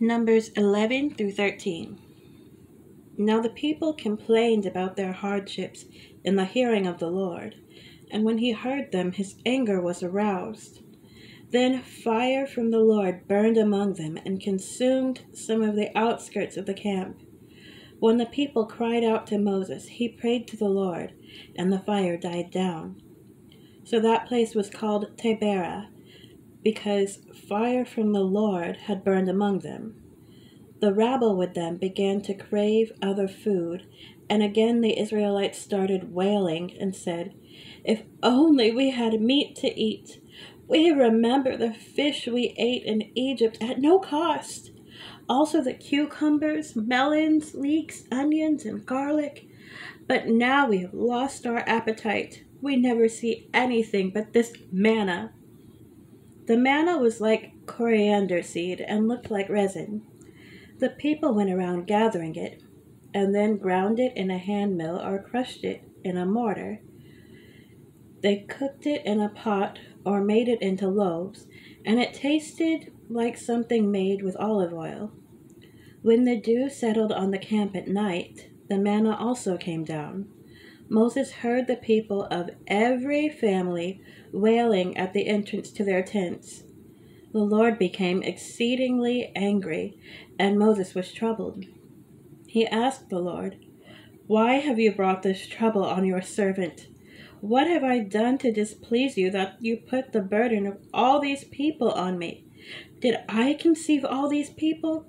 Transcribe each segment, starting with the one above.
Numbers 11 through 13. Now the people complained about their hardships in the hearing of the Lord, and when he heard them, his anger was aroused. Then fire from the Lord burned among them and consumed some of the outskirts of the camp. When the people cried out to Moses, he prayed to the Lord, and the fire died down. So that place was called Taberah, because fire from the Lord had burned among them. The rabble with them began to crave other food, and again the Israelites started wailing and said, "If only we had meat to eat! We remember the fish we ate in Egypt at no cost. Also the cucumbers, melons, leeks, onions, and garlic. But now we have lost our appetite. We never see anything but this manna." The manna was like coriander seed and looked like resin. The people went around gathering it, and then ground it in a hand mill or crushed it in a mortar. They cooked it in a pot or made it into loaves, and it tasted like something made with olive oil. When the dew settled on the camp at night, the manna also came down. Moses heard the people of every family wailing at the entrance to their tents. The Lord became exceedingly angry, and Moses was troubled. He asked the Lord, "Why have you brought this trouble on your servant? What have I done to displease you that you put the burden of all these people on me? Did I conceive all these people?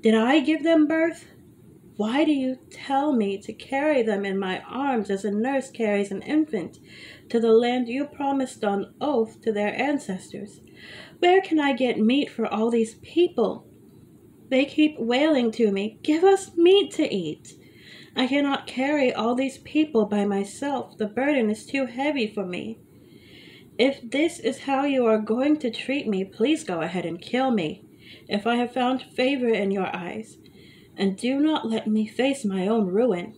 Did I give them birth? Why do you tell me to carry them in my arms as a nurse carries an infant to the land you promised on oath to their ancestors? Where can I get meat for all these people? They keep wailing to me, 'Give us meat to eat.' I cannot carry all these people by myself. The burden is too heavy for me. If this is how you are going to treat me, please go ahead and kill me, if I have found favor in your eyes, and do not let me face my own ruin."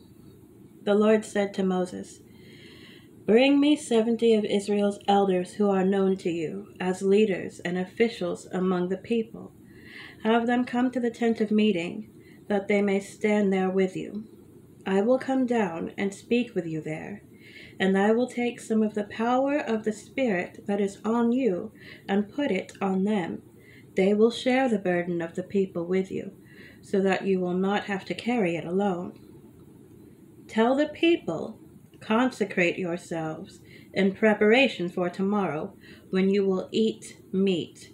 The Lord said to Moses, "Bring me 70 of Israel's elders who are known to you as leaders and officials among the people. Have them come to the tent of meeting, that they may stand there with you. I will come down and speak with you there, and I will take some of the power of the Spirit that is on you and put it on them. They will share the burden of the people with you, so that you will not have to carry it alone. Tell the people, 'Consecrate yourselves in preparation for tomorrow, when you will eat meat.'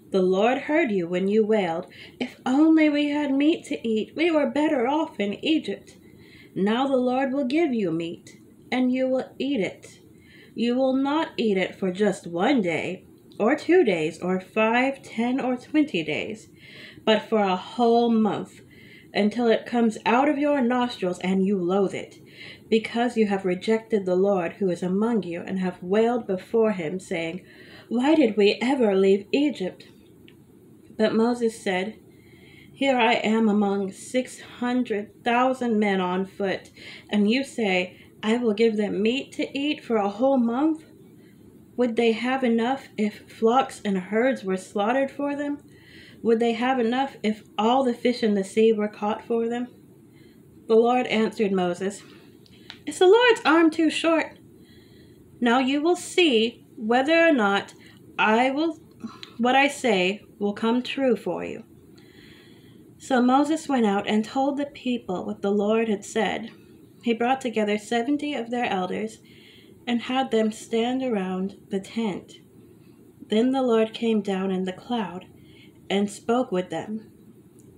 The Lord heard you when you wailed, 'If only we had meat to eat! We were better off in Egypt.' Now the Lord will give you meat, and you will eat it. You will not eat it for just 1 day, or 2 days, or 5, 10, or 20 days, but for a whole month, until it comes out of your nostrils and you loathe it, because you have rejected the Lord who is among you and have wailed before him, saying, 'Why did we ever leave Egypt?' But Moses said, 'Here I am among 600,000 men on foot, and you say, I will give them meat to eat for a whole month? Would they have enough if flocks and herds were slaughtered for them? Would they have enough if all the fish in the sea were caught for them?' The Lord answered Moses, 'Is the Lord's arm too short? Now you will see whether or not what I say will come true for you.' So Moses went out and told the people what the Lord had said. He brought together 70 of their elders and had them stand around the tent. Then the Lord came down in the cloud and spoke with them.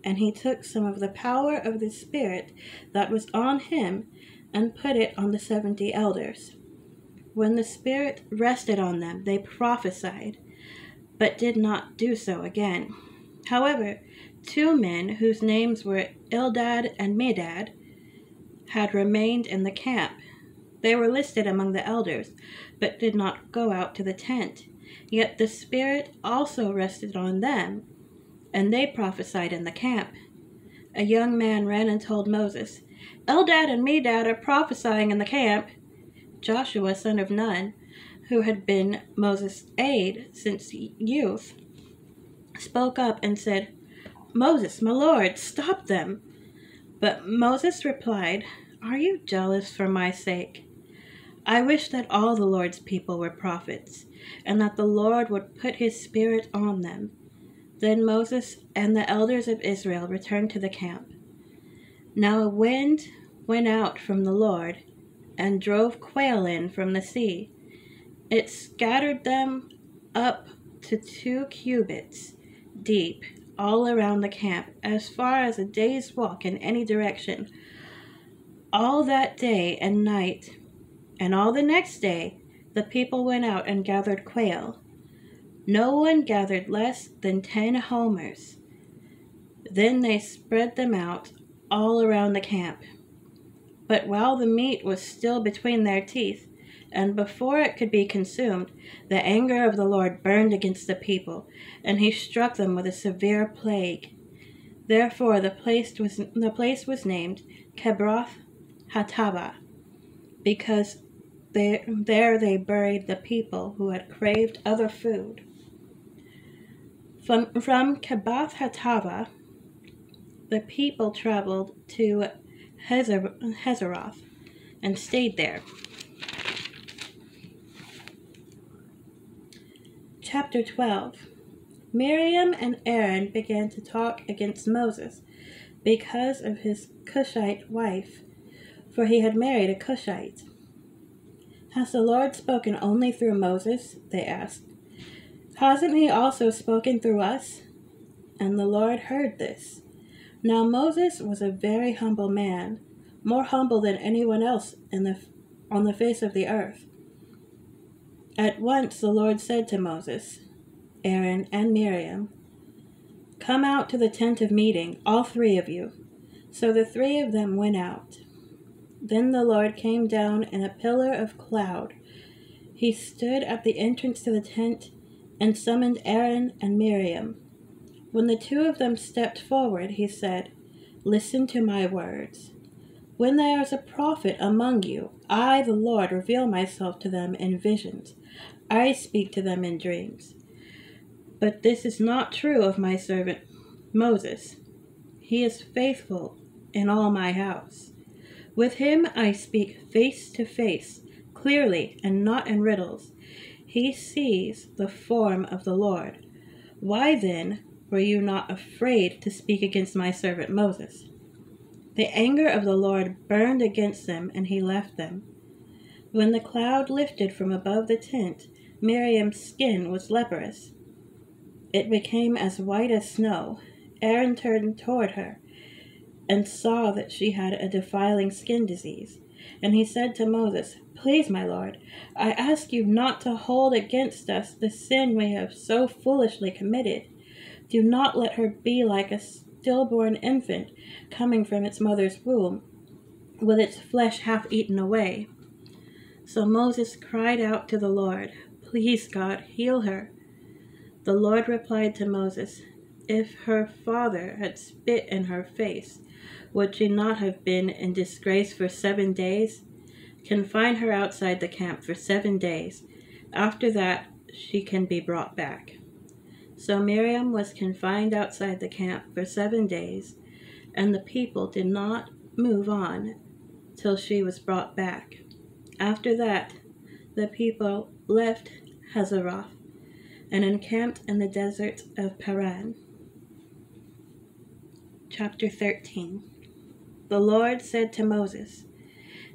And he took some of the power of the Spirit that was on him and put it on the 70 elders. When the Spirit rested on them, they prophesied, but did not do so again. However, 2 men whose names were Eldad and Medad had remained in the camp. They were listed among the elders, but did not go out to the tent. Yet the Spirit also rested on them, and they prophesied in the camp. A young man ran and told Moses, "Eldad and Medad are prophesying in the camp." Joshua, son of Nun, who had been Moses' aide since youth, spoke up and said, Moses, my Lord, stop them. But Moses replied, Are you jealous for my sake? I wish that all the Lord's people were prophets, and that the Lord would put his spirit on them. Then Moses and the elders of Israel returned to the camp. Now a wind went out from the Lord and drove quail in from the sea. It scattered them up to 2 cubits deep all around the camp, as far as a day's walk in any direction. All that day and night, and all the next day, the people went out and gathered quail. No one gathered less than 10 homers. Then they spread them out all around the camp. But while the meat was still between their teeth, and before it could be consumed, the anger of the Lord burned against the people, and he struck them with a severe plague. Therefore the place was named Kebroth Hattaavah, because there they buried the people who had craved other food. From Kebroth Hattaavah, the people traveled to Hazeroth and stayed there. Chapter 12. Miriam and Aaron began to talk against Moses because of his Cushite wife, for he had married a Cushite. Has the Lord spoken only through Moses? They asked. Hasn't he also spoken through us? And the Lord heard this. Now Moses was a very humble man, more humble than anyone else on the face of the earth. At once the Lord said to Moses, Aaron, and Miriam, Come out to the tent of meeting, all 3 of you. So the 3 of them went out. Then the Lord came down in a pillar of cloud. He stood at the entrance to the tent and summoned Aaron and Miriam. When the 2 of them stepped forward, he said, Listen to my words. When there is a prophet among you, I, the Lord, reveal myself to them in visions. I speak to them in dreams. But this is not true of my servant Moses. He is faithful in all my house. With him I speak face to face, clearly and not in riddles. He sees the form of the Lord. Why then were you not afraid to speak against my servant Moses? The anger of the Lord burned against them, and he left them. When the cloud lifted from above the tent, Miriam's skin was leprous. It became as white as snow. Aaron turned toward her and saw that she had a defiling skin disease. And he said to Moses, Please, my Lord, I ask you not to hold against us the sin we have so foolishly committed. Do not let her be like a stillborn infant coming from its mother's womb, with its flesh half eaten away. So Moses cried out to the Lord, Please, God, heal her. The Lord replied to Moses, If her father had spit in her face, would she not have been in disgrace for 7 days? Confine her outside the camp for 7 days. After that, she can be brought back. So Miriam was confined outside the camp for 7 days, and the people did not move on till she was brought back. After that, the people left Hazeroth and encamped in the desert of Paran. Chapter 13. The Lord said to Moses,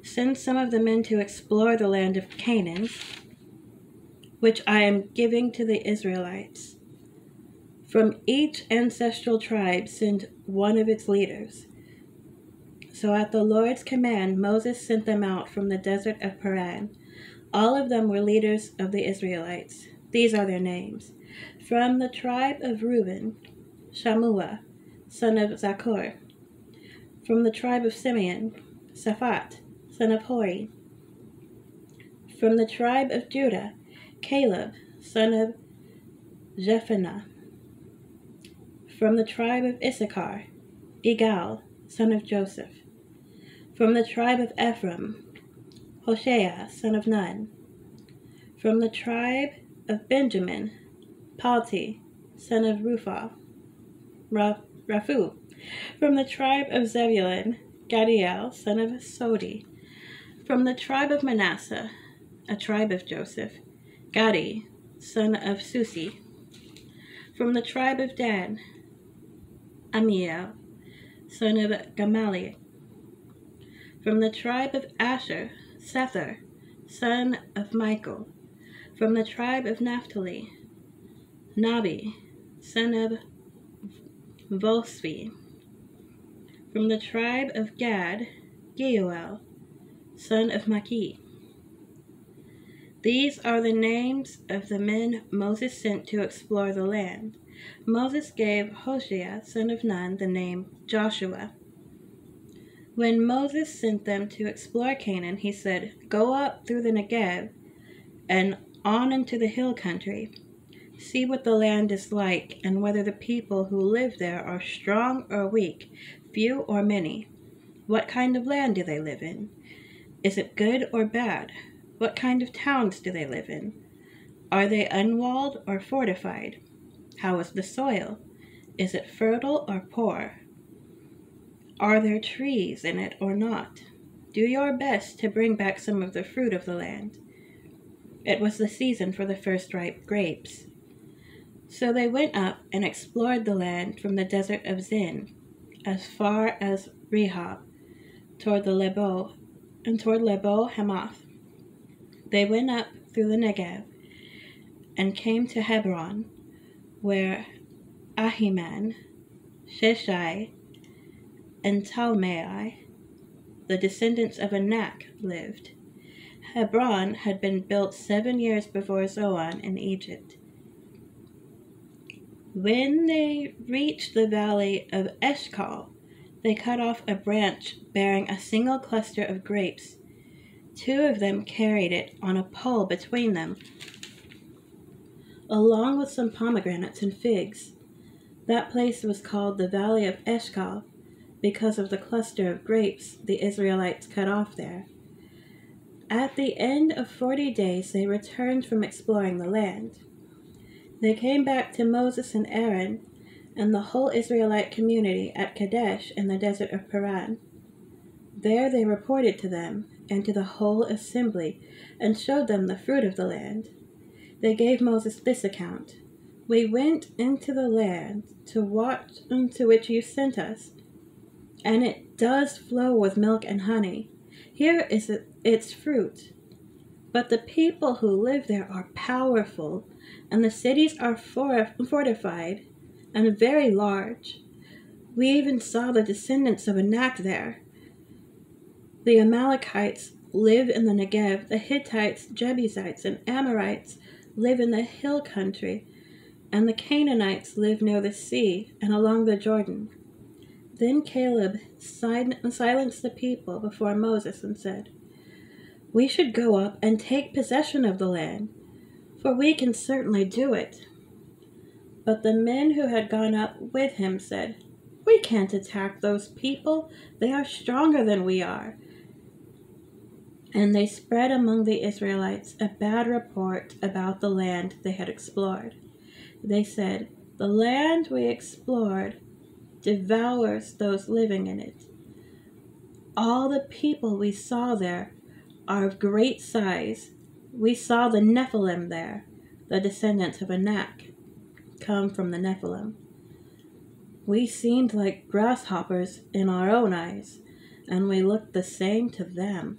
Send some of the men to explore the land of Canaan, which I am giving to the Israelites. From each ancestral tribe send one of its leaders. So at the Lord's command, Moses sent them out from the desert of Paran. All of them were leaders of the Israelites. These are their names. From the tribe of Reuben, Shammua, son of Zaccur. From the tribe of Simeon, Shaphat, son of Hori. From the tribe of Judah, Caleb, son of Jephunneh. From the tribe of Issachar, Igal, son of Joseph. From the tribe of Ephraim, Hoshea, son of Nun. From the tribe of Benjamin, Palti, son of Raphu. From the tribe of Zebulun, Gadiel, son of Sodi. From the tribe of Manasseh, a tribe of Joseph, Gadi, son of Susi. From the tribe of Dan, Amiel, son of Gamaliel. From the tribe of Asher, Sethur, son of Michael. From the tribe of Naphtali, Nabi, son of Vosvi. From the tribe of Gad, Geuel, son of Maki. These are the names of the men Moses sent to explore the land. Moses gave Hoshea, son of Nun, the name Joshua. When Moses sent them to explore Canaan, he said, "Go up through the Negev and on into the hill country. See what the land is like, and whether the people who live there are strong or weak, few or many. What kind of land do they live in? Is it good or bad? What kind of towns do they live in? Are they unwalled or fortified? How is the soil? Is it fertile or poor? Are there trees in it or not? Do your best to bring back some of the fruit of the land." It was the season for the first ripe grapes. So they went up and explored the land from the desert of Zin as far as Rehob, toward Lebo Hamath. They went up through the Negev and came to Hebron, where Ahiman, Sheshai, and Talmai, the descendants of Anak, lived. Hebron had been built 7 years before Zoan in Egypt. When they reached the valley of Eshcol, they cut off a branch bearing a single cluster of grapes. 2 of them carried it on a pole between them, along with some pomegranates and figs. That place was called the Valley of Eshcol because of the cluster of grapes the Israelites cut off there. At the end of 40 days, they returned from exploring the land. They came back to Moses and Aaron and the whole Israelite community at Kadesh in the desert of Paran. There they reported to them and to the whole assembly and showed them the fruit of the land. They gave Moses this account: "We went into the land to which you sent us, and it does flow with milk and honey. Here is its fruit. But the people who live there are powerful, and the cities are fortified and very large. We even saw the descendants of Anak there. The Amalekites live in the Negev, the Hittites, Jebusites, and Amorites live in the hill country, and the Canaanites live near the sea and along the Jordan." Then Caleb silenced the people before Moses and said, "We should go up and take possession of the land, for we can certainly do it." But the men who had gone up with him said, "We can't attack those people. They are stronger than we are." And they spread among the Israelites a bad report about the land they had explored. They said, "The land we explored devours those living in it. All the people we saw there are of great size. We saw the Nephilim there, the descendants of Anak, come from the Nephilim. We seemed like grasshoppers in our own eyes, and we looked the same to them."